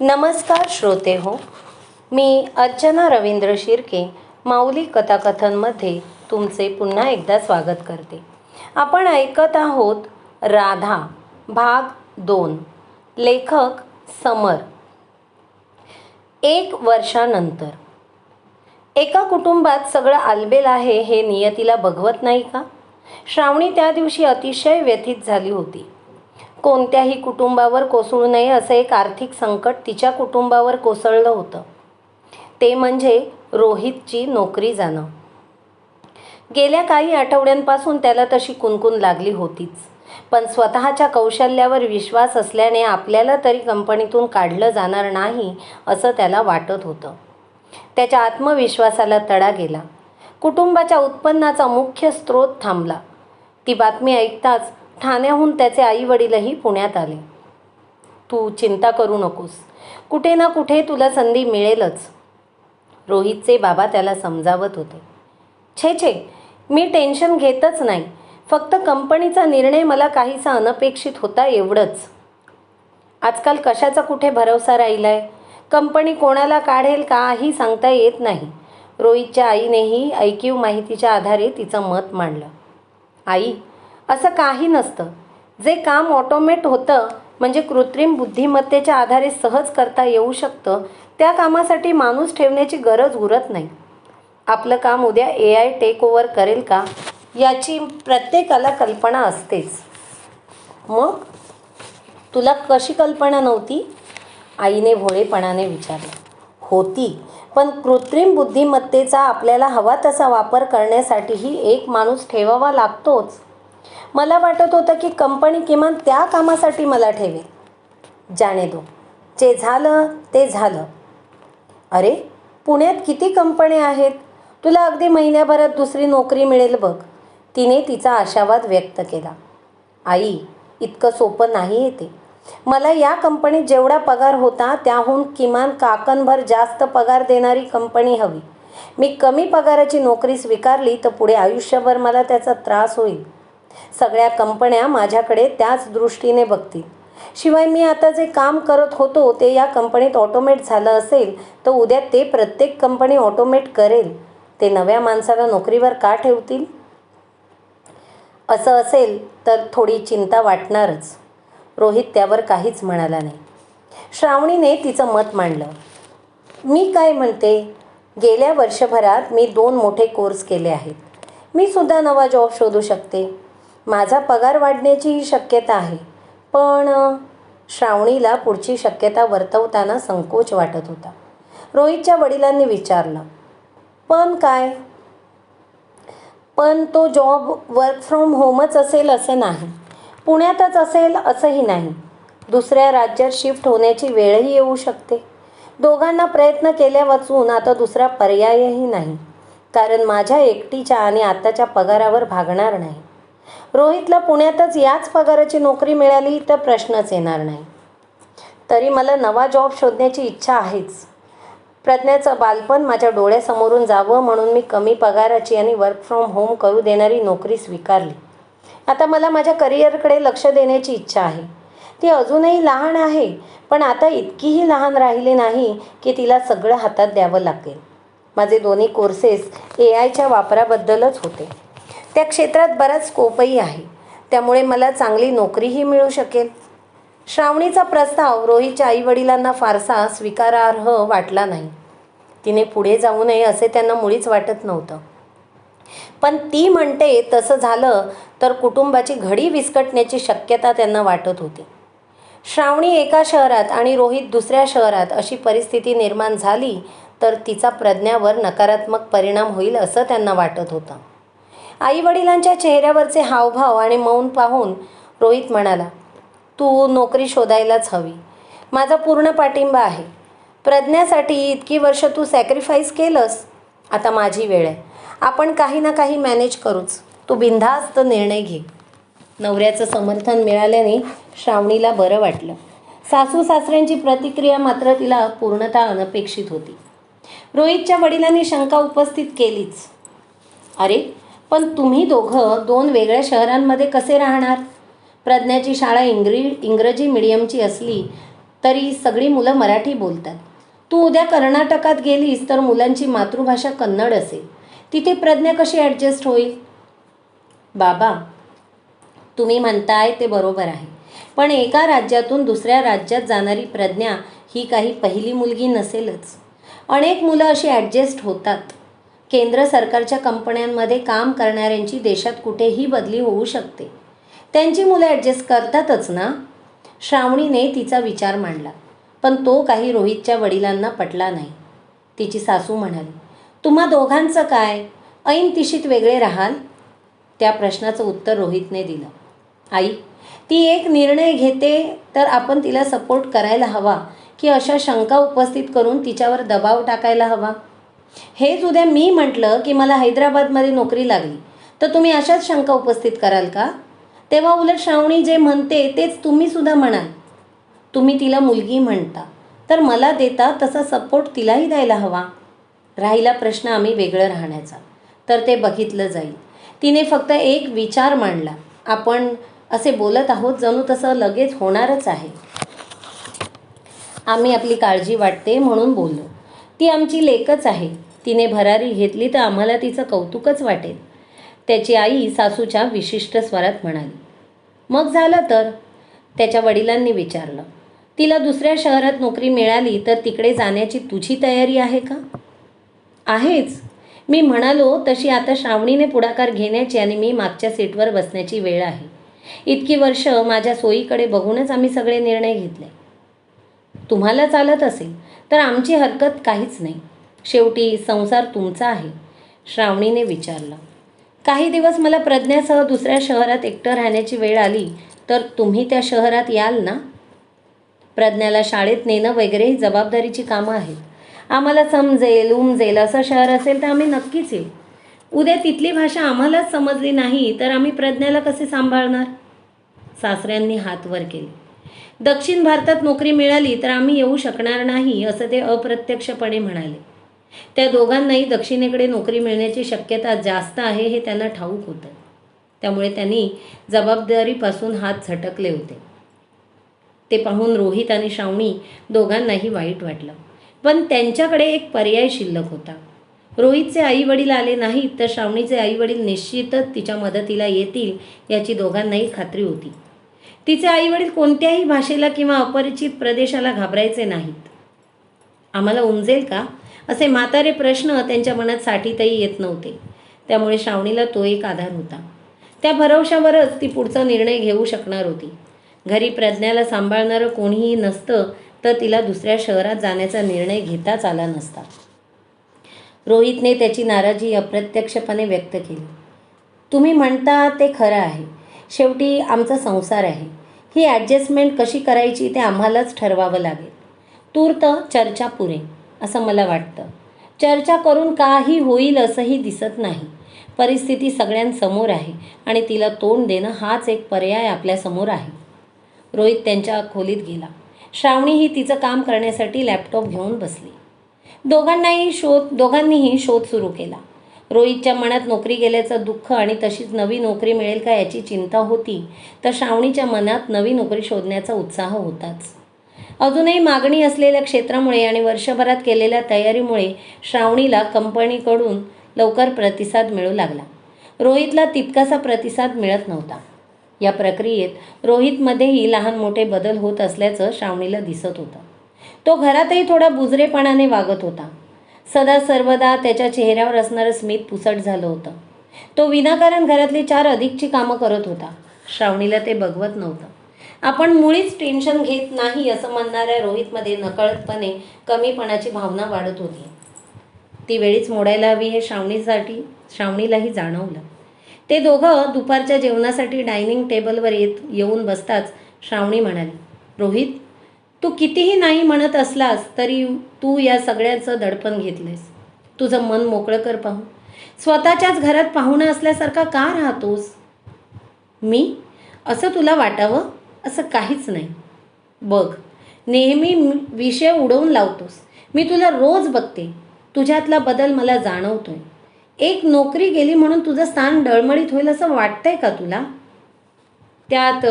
नमस्कार श्रोते हो, मी अर्चना रवींद्र शिर्के माऊली कथाकथनमध्ये तुमचे पुन्हा एकदा स्वागत करते. आपण ऐकत आहोत राधा भाग 2. लेखक समर. 1 वर्षानंतर. एका कुटुंबात सगळं आलबेल आहे हे नियतीला बघवत नाही का? श्रावणी त्या दिवशी अतिशय व्यथित झाली होती. कोणत्याही कुटुंबावर कोसळू नये असे एक आर्थिक संकट तिच्या कुटुंबावर कोसळलं होतं. ते म्हणजे रोहितची नोकरी जाणं. गेल्या काही आठवड्यांपासून त्याला तशी कुणकुण लागली होतीच, पण स्वतःच्या कौशल्यावर विश्वास असल्याने आपल्याला तरी कंपनीतून काढलं जाणार नाही असं त्याला वाटत होतं. त्याच्या आत्मविश्वासाला तडा गेला. कुटुंबाच्या उत्पन्नाचा मुख्य स्रोत थांबला. ती बातमी ऐकताच ठाण्याहून त्याचे आईवडीलही पुण्यात आले. तू चिंता करू नकोस, कुठे ना कुठे तुला संधी मिळेलच, रोहितचे बाबा त्याला समजावत होते. छे छे, मी टेन्शन घेतच नाही, फक्त कंपनीचा निर्णय मला काहीसा अनपेक्षित होता एवढंच. आजकाल कशाचा कुठे भरवसा राहिलाय, कंपनी कोणाला काढेल काही सांगता येत नाही. रोहितच्या आईनेही ऐकीव माहितीच्या आधारे तिचं मत मांडलं. आई, असं काही नसतं. जे काम ऑटोमेट होतं म्हणजे कृत्रिम बुद्धिमत्तेच्या आधारे सहज करता येऊ शकतं, त्या कामासाठी माणूस ठेवण्याची गरज उरत नाही. आपलं काम उद्या AI टेक ओव्हर करेल का याची प्रत्येकाला कल्पना असतेच. मग तुला कशी कल्पना नव्हती? आईने भोळेपणाने विचारले. होती, पण कृत्रिम बुद्धिमत्तेचा आपल्याला हवा तसा वापर करण्यासाठीही एक माणूस ठेवावा लागतोच. मला वाटत होतं की कंपनी किमान त्या कामासाठी मला ठेवेल. जाणे दो, जे झालं ते झालं. अरे, पुण्यात किती कंपन्या आहेत, तुला अगदी महिन्याभरात दुसरी नोकरी मिळेल बघ, तिने तिचा आशावाद व्यक्त केला. आई, इतकं सोपं नाही येते. मला या कंपनीत जेवढा पगार होता त्याहून किमान काकणभर जास्त पगार देणारी कंपनी हवी. मी कमी पगाराची नोकरी स्वीकारली तर पुढे आयुष्यभर मला त्याचा त्रास होईल. सगळ्या कंपन्या माझ्याकडे त्याच दृष्टीने बघतील. शिवाय मी आता जे काम करत होतो ते या कंपनीत ऑटोमेट झालं असेल तर उद्या ते प्रत्येक कंपनी ऑटोमेट करेल. ते नव्या माणसाला नोकरीवर का ठेवतील? असं असेल तर थोडी चिंता वाटणारच. रोहित त्यावर काहीच म्हणाला नाही. श्रावणीने तिचं मत मांडलं. मी काय म्हणते, गेल्या वर्षभरात मी 2 मोठे कोर्स केले आहेत. मी सुद्धा नवा जॉब शोधू शकते. माझा पगार वाढण्याचीही शक्यता आहे. पण श्रावणीला पुढची शक्यता वर्तवताना संकोच वाटत होता. रोहितच्या वडिलांनी विचारलं, पण काय? पण तो जॉब वर्क फ्रॉम होमच असेल असं नाही, पुण्यातच असेल असंही नाही. दुसऱ्या राज्यात शिफ्ट होण्याची वेळही येऊ शकते. दोघांना प्रयत्न केल्या वाचून आता दुसरा पर्यायही नाही, कारण माझ्या एकटीच्या आणि आताच्या पगारावर भागणार नाही. रोहितला पुण्यातच याच पगाराची नोकरी मिळाली तर प्रश्नच येणार नाही. तरी मला नवा जॉब शोधण्याची इच्छा आहेच. प्रज्ञाचं बालपण माझ्या डोळ्यासमोरून जावं म्हणून मी कमी पगाराची आणि वर्क फ्रॉम होम करू देणारी नोकरी स्वीकारली. आता मला माझ्या करिअरकडे लक्ष देण्याची इच्छा आहे. ती अजूनही लहान आहे, पण आता इतकीही लहान राहिली नाही की तिला सगळं हातात द्यावं लागेल. माझे दोन्ही कोर्सेस AIच्या वापराबद्दलच होते. त्या क्षेत्रात बराच स्कोपही आहे, त्यामुळे मला चांगली नोकरीही मिळू शकेल. श्रावणीचा प्रस्ताव रोहितच्या आईवडिलांना फारसा स्वीकारार्ह वाटला नाही. तिने पुढे जाऊ नये असे त्यांना मुळीच वाटत नव्हतं. पण ती म्हणते तसं झालं तर कुटुंबाची घडी विस्कटण्याची शक्यता त्यांना वाटत होती. श्रावणी एका शहरात आणि रोहित दुसऱ्या शहरात अशी परिस्थिती निर्माण झाली तर तिचा प्रज्ञावर नकारात्मक परिणाम होईल असं त्यांना वाटत होतं. आईवडिलांच्या चेहऱ्यावरचे हावभाव आणि मौन पाहून रोहित म्हणाला, तू नोकरी शोधायलाच हवी. माझा पूर्ण पाठिंबा आहे. प्रज्ञासाठी इतकी वर्ष तू सॅक्रिफाईस केलंस, आता माझी वेळ आहे. आपण काही ना काही मॅनेज करूच. तू बिनधास्त निर्णय घे. नवऱ्याचं समर्थन मिळाल्याने श्रावणीला बरं वाटलं. सासू सासऱ्यांची प्रतिक्रिया मात्र तिला पूर्णतः अनपेक्षित होती. रोहितच्या वडिलांनी शंका उपस्थित केलीच. अरे, पण तुम्ही दोघं 2 वेगळ्या शहरांमध्ये कसे राहणार? प्रज्ञाची शाळा इंग्रजी मीडियमची असली तरी सगळी मुलं मराठी बोलतात. तू उद्या कर्नाटकात गेलीस तर मुलांची मातृभाषा कन्नड असेल. तिथे प्रज्ञा कशी ॲडजस्ट होईल? बाबा, तुम्ही म्हणताय ते बरोबर आहे, पण एका राज्यातून दुसऱ्या राज्यात जाणारी प्रज्ञा ही काही पहिली मुलगी नसेलच. अनेक मुलं अशी ॲडजस्ट होतात. केंद्र सरकारच्या कंपन्यांमध्ये काम करणाऱ्यांची देशात कुठेही बदली होऊ शकते. त्यांची मुलं ॲडजस्ट करतातच ना. श्रावणीने तिचा विचार मांडला, पण तो काही रोहितच्या वडिलांना पटला नाही. तिची सासू म्हणाली, तुम्हा दोघांचं काय? ऐन तिशीत वेगळे राहाल? त्या प्रश्नाचं उत्तर रोहितने दिलं. आई, ती एक निर्णय घेते तर आपण तिला सपोर्ट करायला हवा की अशा शंका उपस्थित करून तिच्यावर दबाव टाकायला हवा? हेच उद्या मी म्हटलं की मला हैदराबादमध्ये नोकरी लागली तर तुम्ही अशाच शंका उपस्थित कराल का? तेव्हा उलट श्रावणी जे म्हणते तेच तुम्ही सुद्धा म्हणाल. तुम्ही तिला मुलगी म्हणता तर मला देता तसा सपोर्ट तिलाही द्यायला हवा. राहिला प्रश्न आम्ही वेगळं राहण्याचा, तर ते बघितलं जाईल. तिने फक्त एक विचार मांडला. आपण असे बोलत आहोत जणू तसं लगेच होणारच आहे. आम्ही आपली काळजी वाटते म्हणून बोललो. ती आमची लेकच आहे. तिने भरारी घेतली तर आम्हाला तिचं कौतुकच वाटेल. त्याची आई सासूच्या विशिष्ट स्वरात म्हणाली. मग झालं तर? त्याच्या वडिलांनी विचारलं. तिला दुसऱ्या शहरात नोकरी मिळाली तर तिकडे जाण्याची तुझी तयारी आहे का? आहेच. मी म्हणालो तशी आता श्रावणीने पुढाकार घेण्याची आणि मी मागच्या सीटवर बसण्याची वेळ आहे. इतकी वर्ष माझ्या सोयीकडे बघूनच आम्ही सगळे निर्णय घेतले. तुम्हाला चालत असेल तर आमची हरकत काहीच नाही. शेवटी संसार तुमचा आहे. श्रावणीने विचारलं. काही दिवस मला प्रज्ञासह दुसऱ्या शहरात एकटं राहण्याची वेळ आली तर तुम्ही त्या शहरात याल ना? प्रज्ञाला शाळेत नेणं वगैरे ही जबाबदारीची कामं आहेत. आम्हाला समजेल उमजेल असं शहर असेल तर आम्ही नक्कीच येऊ. उद्या तिथली भाषा आम्हालाच समजली नाही तर आम्ही प्रज्ञाला कसे सांभाळणार? सासऱ्यांनी हात वर केले. दक्षिण भारतात नोकरी मिळाली तर आम्ही येऊ शकणार नाही असं ते अप्रत्यक्षपणे म्हणाले. त्या दोघांनाही दक्षिणेकडे नोकरी मिळण्याची शक्यता जास्त आहे हे त्यांना ठाऊक होतं. त्यामुळे त्यांनी जबाबदारीपासून हात झटकले होते. ते पाहून रोहित आणि श्रावणी दोघांनाही वाईट वाटलं. पण त्यांच्याकडे एक पर्याय शिल्लक होता. रोहितचे आई वडील आले नाहीत तर श्रावणीचे आई वडील निश्चितच तिच्या मदतीला येतील याची दोघांनाही खात्री होती. तिचे आई वडील कोणत्याही भाषेला किंवा अपरिचित प्रदेशाला घाबरायचे नाहीत. आम्हाला उमजेल का असे म्हातारे प्रश्न त्यांच्या मनात साठीतही येत नव्हते. त्यामुळे श्रावणीला तो एक आधार होता. त्या भरवशावरच ती पुढचा निर्णय घेऊ शकणार होती. घरी प्रज्ञाला सांभाळणारं कोणीही नसतं तर तिला दुसऱ्या शहरात जाण्याचा निर्णय घेताच आला नसता. रोहितने त्याची नाराजी अप्रत्यक्षपणे व्यक्त केली. तुम्ही म्हणता ते खरं आहे. शेवटी आमचा संसार आहे. ही ॲडजस्टमेंट कशी करायची ते आम्हालाच ठरवावं लागेल. तूर्त चर्चा पुरे असं मला वाटतं. चर्चा करून काही होईल असंही दिसत नाही. परिस्थिती सगळ्यांसमोर आहे आणि तिला तोंड देणं हाच एक पर्याय आपल्यासमोर आहे. रोहित त्यांच्या खोलीत गेला. श्रावणीही तिचं काम करण्यासाठी लॅपटॉप घेऊन बसली. दोघांनीही शोध सुरू केला. रोहितच्या मनात नोकरी गेल्याचं दुःख आणि तशीच नवी नोकरी मिळेल का याची चिंता होती, तर श्रावणीच्या मनात नवी नोकरी शोधण्याचा उत्साह होताच. अजूनही मागणी असलेल्या क्षेत्रामुळे आणि वर्षभरात केलेल्या तयारीमुळे श्रावणीला कंपनीकडून लवकर प्रतिसाद मिळू लागला. रोहितला तितकासा प्रतिसाद मिळत नव्हता. या प्रक्रियेत रोहितमध्येही लहान मोठे बदल होत असल्याचं श्रावणीला दिसत होतं. तो घरातही थोडा बुजरेपणाने वागत होता. सदा सर्वदा त्याच्या चेहऱ्यावर असणारं स्मित पुसट झालं होतं. तो विनाकारण घरातली 4 अधिकची कामं करत होता. श्रावणीला ते बघवत नव्हतं. आपण मुळीच टेन्शन घेत नाही असं म्हणणाऱ्या रोहितमध्ये नकळतपणे कमीपणाची भावना वाढत होती. ती वेळीच मोडायला हवी हे श्रावणीलाही जाणवलं. ते दोघं दुपारच्या जेवणासाठी डायनिंग टेबलवर येऊन बसताच श्रावणी म्हणाली, रोहित, तू कितीही नाही म्हणत असलास तरी तू या सगळ्याचं दडपण घेतलेस. तुझं मन मोकळं कर पाहू. स्वतःच्याच घरात पाहुणा असल्यासारखा का राहतोस? मी असं तुला वाटावं असं काहीच नाही. बघ, नेहमी विषय उडवून लावतोस. मी तुला रोज बघते. तुझ्यातला बदल मला जाणवतोय. एक नोकरी गेली म्हणून तुझं स्थान डळमळीत होईल असं वाटतंय का तुला? त्यात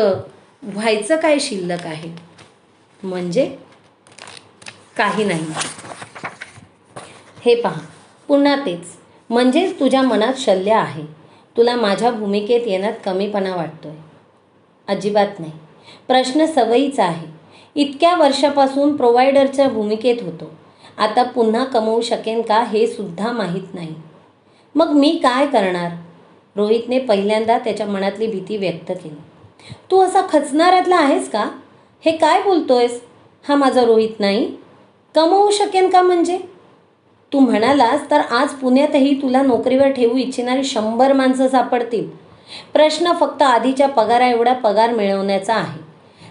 व्हायचं काय शिल्लक आहे? म्हणजे काही नाही. हे पहा, पुन्हा तेच. म्हणजेच तुझ्या मनात शल्य आहे. तुला माझ्या भूमिकेत येण्यात कमीपणा वाटतोय. अजिबात नाही. प्रश्न सवयीचा आहे. इतक्या वर्षापासून प्रोव्हायडरच्या भूमिकेत होतो. आता पुन्हा कमवू शकेन का हे सुद्धा माहीत नाही. मग मी काय करणार? रोहितने पहिल्यांदा त्याच्या मनातली भीती व्यक्त केली. तू असा खचणाऱ्यातला आहेस का? हे काय बोलतोयस? हा माझा रोहित नाही. कमवू शकेन का म्हणजे? तू म्हणालास तर आज पुण्यातही तुला नोकरीवर ठेवू इच्छिणारी 100 माणसं सापडतील. प्रश्न फक्त आधीच्या पगारा एवढा पगार मिळवण्याचा आहे.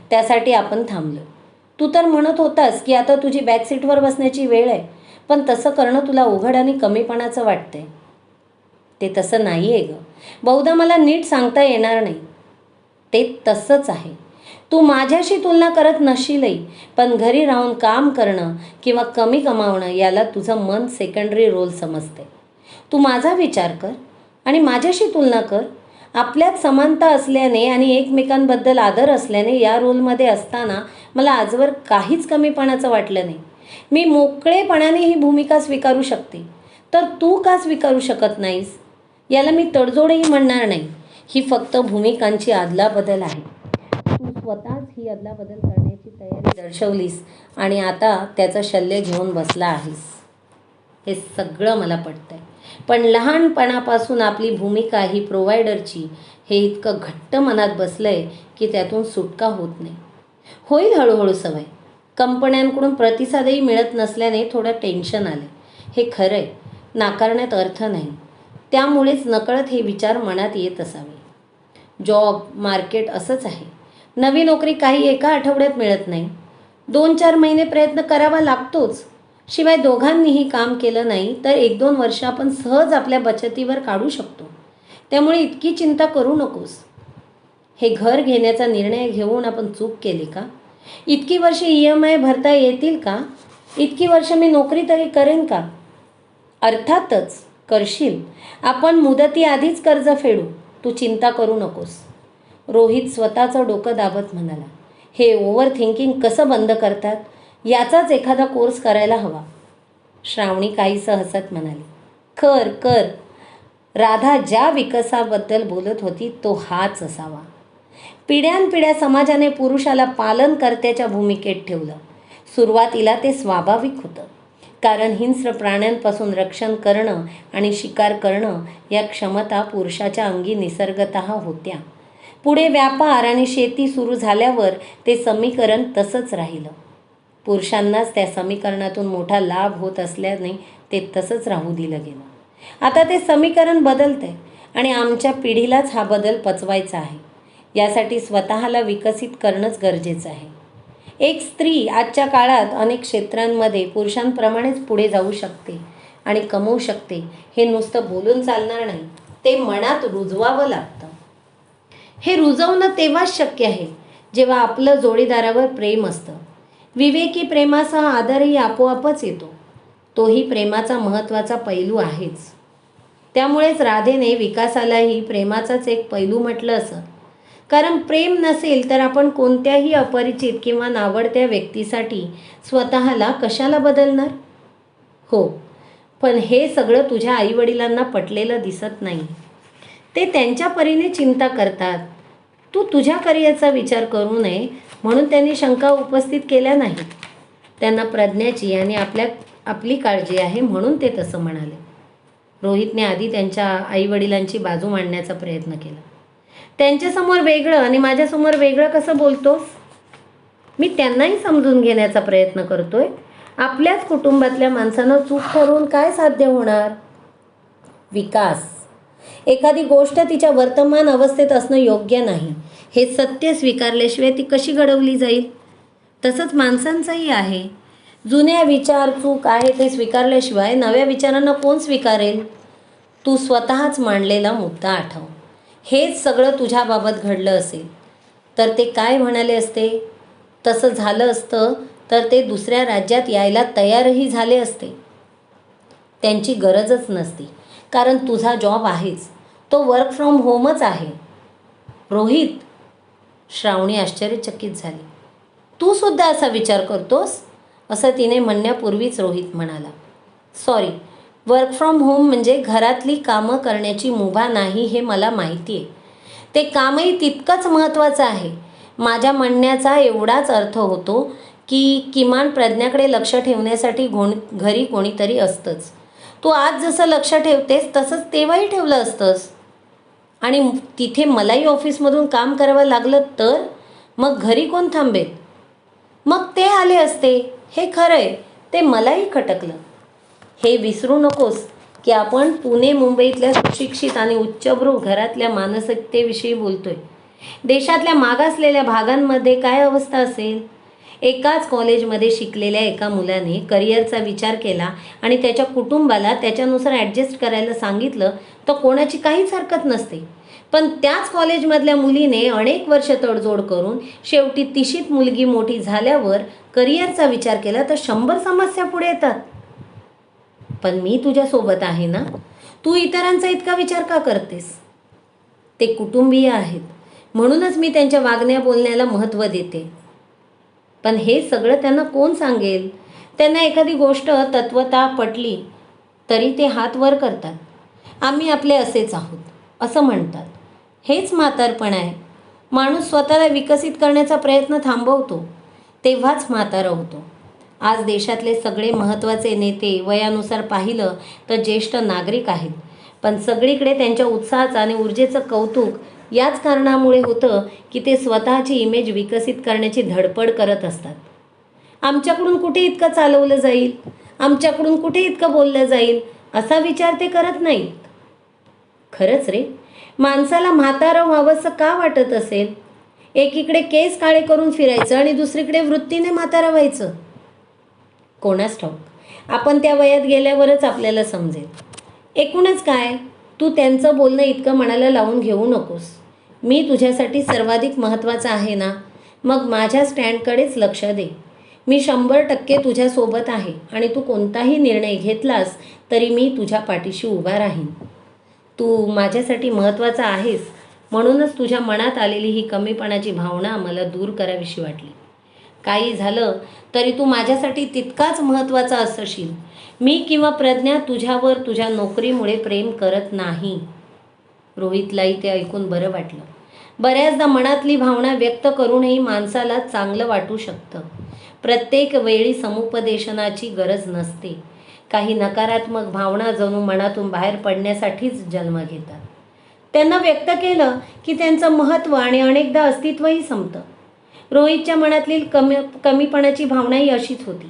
त्यासाठी आपण थांबलो. तू तर म्हणत होतास की आता तुझी बॅकसीटवर बसण्याची वेळ आहे. पण तसं करणं तुला उघड आणि कमीपणाचं वाटतंय. ते तसं नाही आहे गं. बहुधा मला नीट सांगता येणार नाही. ते तसंच आहे. तू माझ्याशी तुलना करत नसशीलही, पण घरी राहून काम करणं किंवा कमी कमावणं याला तुझं मन सेकंडरी रोल समजते. तू माझा विचार कर आणि माझ्याशी तुलना कर. आपल्यात समानता असल्याने आणि एकमेकांबद्दल आदर असल्याने या रोलमध्ये असताना मला आजवर काहीच कमीपणाचं वाटलं नाही. मी मोकळेपणाने ही भूमिका स्वीकारू शकते. तर तू का स्वीकारू शकत नाहीस? याला मी तडजोडही म्हणणार नाही. ही फक्त भूमिकांची अदलाबदल आहे. तू स्वतःच ही अदलाबदल करण्याची तयारी दर्शवलीस आणि आता त्याचं शल्य घेऊन बसला आहेस. हे सगळं मला पटतंय. पण लहानपणापासून आपली भूमिका ही प्रोव्हायडरची हे इतकं घट्ट मनात बसलंय की त्यातून सुटका होत नाही. होईल हळूहळू सवय. कंपन्यांकडून प्रतिसादही मिळत नसल्याने थोडं टेन्शन आलं. हे खरं आहे. नाकारण्यात अर्थ नाही. त्यामुळेच नकळत हे विचार मनात येत असावे. जॉब मार्केट असंच आहे. नवी नोकरी काही एका आठवड्यात मिळत नाही. 2-4 महिने प्रयत्न करावा लागतोच. शिवाय दोघांनीही काम केलं नाही तर 1-2 वर्ष आपण सहज आपल्या बचतीवर काढू शकतो. त्यामुळे इतकी चिंता करू नकोस. हे घर घेण्याचा निर्णय घेऊन आपण चूक केली का? इतकी वर्ष EMI भरता येतील का? इतकी वर्ष मी नोकरी तरी करेन का? अर्थातच करशील. आपण मुदतीआधीच कर्ज फेडू. तू चिंता करू नकोस. रोहित स्वतःचं डोकं दाबत म्हणाला. हे ओव्हर थिंकिंग कसं बंद करतात याचाच एखादा कोर्स करायला हवा. श्रावणी काहीसं हसत म्हणाली. कर कर. राधा ज्या विकासाबद्दल बोलत होती तो हाच असावा. पिढ्यानपिढ्या समाजाने पुरुषाला पालनकर्त्याच्या भूमिकेत ठेवलं. सुरुवातीला ते स्वाभाविक होतं. कारण हिंस्र प्राण्यांपासून रक्षण करणं आणि शिकार करणं या क्षमता पुरुषाच्या अंगी निसर्गतः होत्या. पुढे व्यापार आणि शेती सुरू झाल्यावर ते समीकरण तसंच राहिलं. पुरुषांनाच त्या समीकरणातून मोठा लाभ होत असल्याने ते तसंच राहू दिलं गेलं. आता ते समीकरण बदलतंय आणि आमच्या पिढीलाच हा बदल पचवायचा आहे. यासाठी स्वतःला विकसित करणंच गरजेचं आहे. एक स्त्री आजच्या काळात अनेक क्षेत्रांमध्ये पुरुषांप्रमाणेच पुढे जाऊ शकते आणि कमवू शकते. हे नुसतं बोलून चालणार नाही. ते मनात रुजवावं लागतं. हे रुजवणं तेव्हाच शक्य आहे जेव्हा आपलं जोडीदारावर प्रेम असतं. विवेकी प्रेमासह आदरही आपोआपच येतो. तोही प्रेमाचा महत्त्वाचा पैलू आहेच. त्यामुळेच राधेने विकासालाही प्रेमाचाच एक पैलू म्हटलं असं. कारण प्रेम नसेल तर आपण कोणत्याही अपरिचित किंवा नावडत्या व्यक्तीसाठी स्वतःला कशाला बदलणार? हो, पण हे सगळं तुझ्या आईवडिलांना पटलेलं दिसत नाही. ते त्यांच्या परीने चिंता करतात. तू तुझ्या करिअरचा विचार करू नये म्हणून त्यांनी शंका उपस्थित केल्या नाहीत. त्यांना प्रज्ञाची आणि आपली काळजी आहे म्हणून ते तसं म्हणाले. रोहितने आधी त्यांच्या आईवडिलांची बाजू मांडण्याचा प्रयत्न केला. त्यांच्यासमोर वेगळं आणि माझ्यासमोर वेगळं कसं बोलतोस? मी त्यांनाही समजून घेण्याचा प्रयत्न करतोय. आपल्याच कुटुंबातल्या माणसानं चूक करून काय साध्य होणार? विकास. एखादी गोष्ट तिच्या वर्तमान अवस्थेत असणं योग्य नाही हे सत्य स्वीकारल्याशिवाय ती कशी घडवली जाईल? तसंच माणसांचंही आहे. जुन्या विचार चूक आहे ते स्वीकारल्याशिवाय नव्या विचारांना कोण स्वीकारेल? तू स्वतःच मांडलेला मुद्दा आठव. हेच सगळं तुझ्याबाबत घडलं असेल तर ते काय म्हणाले असते? तसं झालं असतं तर ते दुसऱ्या राज्यात यायला तयारही झाले असते. त्यांची गरजच नसती कारण तुझा जॉब आहेच. तो वर्क फ्रॉम होमच आहे. रोहित. श्रावणी आश्चर्यचकित झाली. तू सुद्धा असा विचार करतोस, असं तिने म्हणण्यापूर्वीच रोहित म्हणाला. सॉरी, वर्क फ्रॉम होम म्हणजे घरातली कामं करण्याची मुभा नाही हे मला माहिती आहे. ते कामही तितकंच महत्त्वाचं आहे. माझ्या म्हणण्याचा एवढाच अर्थ होतो की किमान प्रज्ञाकडे लक्ष ठेवण्यासाठी घरी कोणीतरी असतंच. तू आज जसं लक्ष ठेवतेस तसंच तेव्हाही ठेवलं असतंस. आणि तिथे मलाही ऑफिसमधून काम करावं लागलं तर मग घरी कोण थांबेल? मग ते आले असते, हे खरं आहे. ते मलाही खटकलं. हे विसरू नकोस की आपण पुणे मुंबईतल्या सुशिक्षित आणि उच्चभ्रू घरातल्या मानसिकतेविषयी बोलतोय. देशातल्या मागासलेल्या भागांमध्ये काय अवस्था असेल? एकाच कॉलेजमध्ये शिकलेल्या एका मुलाने करिअरचा विचार केला आणि त्याच्या कुटुंबाला त्याच्यानुसार ॲडजस्ट करायला सांगितलं तर कोणाची काहीच हरकत नसते. पण त्याच कॉलेजमधल्या मुलीने अनेक वर्ष तडजोड करून शेवटी तिशीत मुलगी मोठी झाल्यावर करिअरचा विचार केला तर 100 समस्या पुढे येतात. पण मी तुझ्यासोबत आहे ना. तू इतरांचा इतका विचार का करतेस? ते कुटुंबीय आहेत म्हणूनच मी त्यांच्या वागण्या बोलण्याला महत्त्व देते. पण हे सगळं त्यांना कोण सांगेल? त्यांना एखादी गोष्ट तत्वतः पटली तरी ते हात वर करतात. आम्ही आपले असेच आहोत असं म्हणतात. हेच म्हातारपण आहे. माणूस स्वतःला विकसित करण्याचा प्रयत्न थांबवतो तेव्हाच म्हातारा होतो. आज देशातले सगळे महत्त्वाचे नेते वयानुसार पाहिलं तर ज्येष्ठ नागरिक आहेत. पण सगळीकडे त्यांच्या उत्साहाचं आणि ऊर्जेचं कौतुक याच कारणामुळे होतं की ते स्वतःची इमेज विकसित करण्याची धडपड करत असतात. आमच्याकडून कुठे इतकं चालवलं जाईल, आमच्याकडून कुठे इतकं बोललं जाईल असा विचार ते करत नाहीत. खरंच रे, माणसाला म्हातारं व्हावंसं का वाटत असेल? एकीकडे केस काळे करून फिरायचं आणि दुसरीकडे वृत्तीने म्हातारं व्हायचं. कोणास ठाऊक, आपण त्या वयात गेल्यावरच आपल्याला समजेल. एकूणच काय, तू त्यांचं बोलणं इतकं मनाला लावून घेऊ नकोस. मी तुझ्यासाठी सर्वाधिक महत्त्वाचा आहे ना. मग माझ्या स्टँडकडेच लक्ष दे. मी 100% तुझ्यासोबत आहे आणि तू कोणताही निर्णय घेतलास तरी मी तुझ्या पाठीशी उभा राहीन. तू माझ्यासाठी महत्त्वाचा आहेस म्हणूनच तुझ्या मनात आलेली ही कमीपणाची भावना मला दूर करावीशी वाटली. काही झालं तरी तू माझ्यासाठी तितकाच महत्त्वाचा असशील. मी किंवा प्रज्ञा तुझ्यावर तुझ्या नोकरीमुळे प्रेम करत नाही. रोहितलाही ते ऐकून बरं वाटलं. बऱ्याचदा मनातली भावना व्यक्त करूनही माणसाला चांगलं वाटू शकतं. प्रत्येक वेळी समुपदेशनाची गरज नसते. काही नकारात्मक भावना जणू मनातून बाहेर पडण्यासाठीच जन्म घेतात. त्यांना व्यक्त केलं की त्यांचं महत्त्व आणि अनेकदा अस्तित्वही संपतं. रोहितच्या मनातली कमीपणाची भावनाही अशीच होती.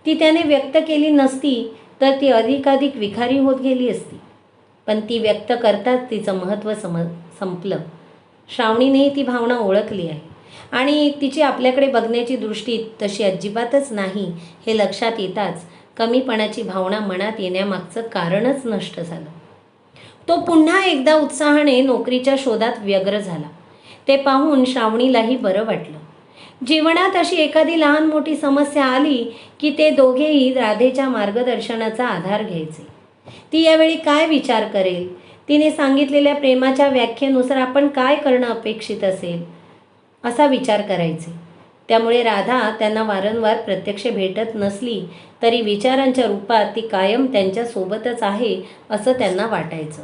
ती त्याने व्यक्त केली नसती तर ती अधिकाधिक विखारी होत गेली असती. पण ती व्यक्त करताच तिचं महत्त्व संपलं. श्रावणीनेही ती भावना ओळखली आहे आणि तिची आपल्याकडे बघण्याची दृष्टी तशी अजिबातच नाही हे लक्षात येताच कमीपणाची भावना मनात येण्यामागचं कारणच नष्ट झालं. तो पुन्हा एकदा उत्साहाने नोकरीच्या शोधात व्यग्र झाला. ते पाहून श्रावणीलाही बरं वाटलं. जीवनात अशी एखादी लहान मोठी समस्या आली की ते दोघेही राधेच्या मार्गदर्शनाचा आधार घ्यायचे. ती यावेळी काय विचार करेल, तिने सांगितलेल्या प्रेमाच्या व्याख्येनुसार आपण काय करणं अपेक्षित असेल असा विचार करायचे. त्यामुळे राधा त्यांना वारंवार प्रत्यक्ष भेटत नसली तरी विचारांच्या रूपात ती कायम त्यांच्यासोबतच आहे असं त्यांना वाटायचं.